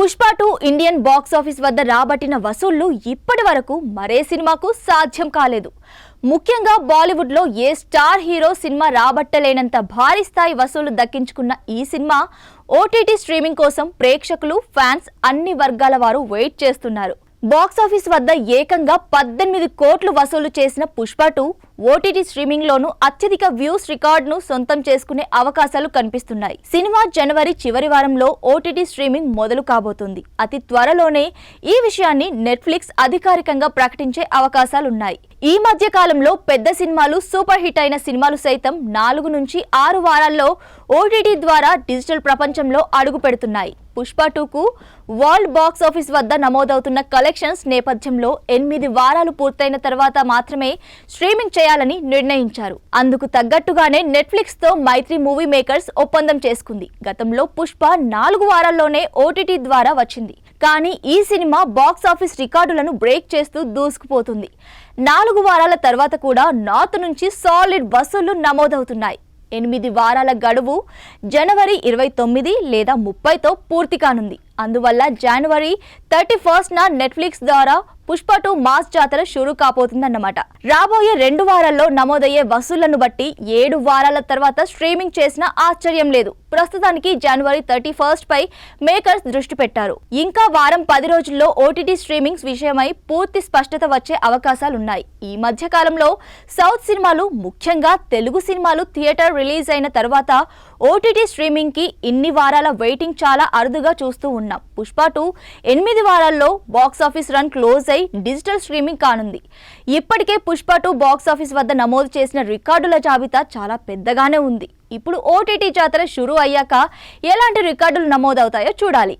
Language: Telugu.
పుష్ప 2 ఇండియన్ బాక్స్ ఆఫీస్ వద్ద రాబట్టిన వసూళ్లు ఇప్పటి వరకు మరే సినిమాకు సాధ్యం కాలేదు. ముఖ్యంగా బాలీవుడ్ లో ఏ స్టార్ హీరో సినిమా రాబట్టలేనంత భారీ స్థాయి వసూలు దక్కించుకున్న ఈ సినిమా ఓటీటీ స్ట్రీమింగ్ కోసం ప్రేక్షకులు, ఫ్యాన్స్ అన్ని వర్గాల వారు వెయిట్ చేస్తున్నారు. బాక్స్ ఆఫీస్ వద్ద ఏకంగా 18 కోట్లు వసూలు చేసిన పుష్ప 2 ఓటీటీ స్ట్రీమింగ్ లోను అత్యధిక వ్యూస్ రికార్డును సొంతం చేసుకునే అవకాశాలు కనిపిస్తున్నాయి. సినిమా జనవరి చివరి వారంలో ఓటీటీ స్ట్రీమింగ్ మొదలు కాబోతుంది. అతి త్వరలోనే ఈ విషయాన్ని నెట్ఫ్లిక్స్ అధికారికంగా ప్రకటించే అవకాశాలున్నాయి. ఈ మధ్య కాలంలో పెద్ద సినిమాలు, సూపర్ హిట్ అయిన సినిమాలు సైతం 4 నుంచి 6 వారాల్లో ఓటీటీ ద్వారా డిజిటల్ ప్రపంచంలో అడుగు పెడుతున్నాయి. పుష్ప 2కు వరల్డ్ బాక్స్ ఆఫీస్ వద్ద నమోదవుతున్న కలెక్షన్స్ నేపథ్యంలో 8 వారాలు పూర్తయిన తర్వాత మాత్రమే స్ట్రీమింగ్ చేయాలని నిర్ణయించారు. అందుకు తగ్గట్టుగానే నెట్ఫ్లిక్స్ తో మైత్రి మూవీ మేకర్స్ ఒప్పందం చేసుకుంది. గతంలో పుష్ప 4 వారాల్లోనే ఓటీటీ ద్వారా వచ్చింది. కానీ ఈ సినిమా బాక్స్ ఆఫీస్ రికార్డులను బ్రేక్ చేస్తూ దూసుకుపోతుంది. 4 వారాల తర్వాత కూడా నార్త్ నుంచి సాలిడ్ వసూళ్లు నమోదవుతున్నాయి. 8 వారాల గడువు జనవరి 29 లేదా 30తో పూర్తి కానుంది. అందువల్ల జనవరి 31న నెట్ఫ్లిక్స్ ద్వారా పుష్ప 2 మాస్ జాతర షురూ కాబోతుందన్నమాట. రాబోయే 2 వారాల్లో నమోదయ్యే వసూళ్లను బట్టి 7 వారాల తర్వాత స్ట్రీమింగ్ చేసినా ఆశ్చర్యం లేదు. ప్రస్తుతానికి జనవరి 31 పై మేకర్స్ దృష్టి పెట్టారు. ఇంకా వారం 10 రోజుల్లో ఓటీటీ స్ట్రీమింగ్స్ విషయమై పూర్తి స్పష్టత వచ్చే అవకాశాలున్నాయి. ఈ మధ్య కాలంలో సౌత్ సినిమాలు, ముఖ్యంగా తెలుగు సినిమాలు థియేటర్ రిలీజ్ అయిన తర్వాత ఓటీటీ స్ట్రీమింగ్ కి ఇన్ని వారాల వెయిటింగ్ చాలా అరుదుగా చూస్తూ ఉన్నాం. పుష్ప 2 8 వారాల్లో బాక్స్ ఆఫీస్ రన్ క్లోజ్ అయి డిజిటల్ స్ట్రీమింగ్ కానుంది. ఇప్పటికే పుష్ప 2 బాక్స్ ఆఫీస్ వద్ద నమోదు చేసిన రికార్డుల జాబితా చాలా పెద్దగానే ఉంది. ఇప్పుడు ఓటీటీ జాతర షురూ అయ్యాక ఎలాంటి రికార్డులు నమోదవుతాయో చూడాలి.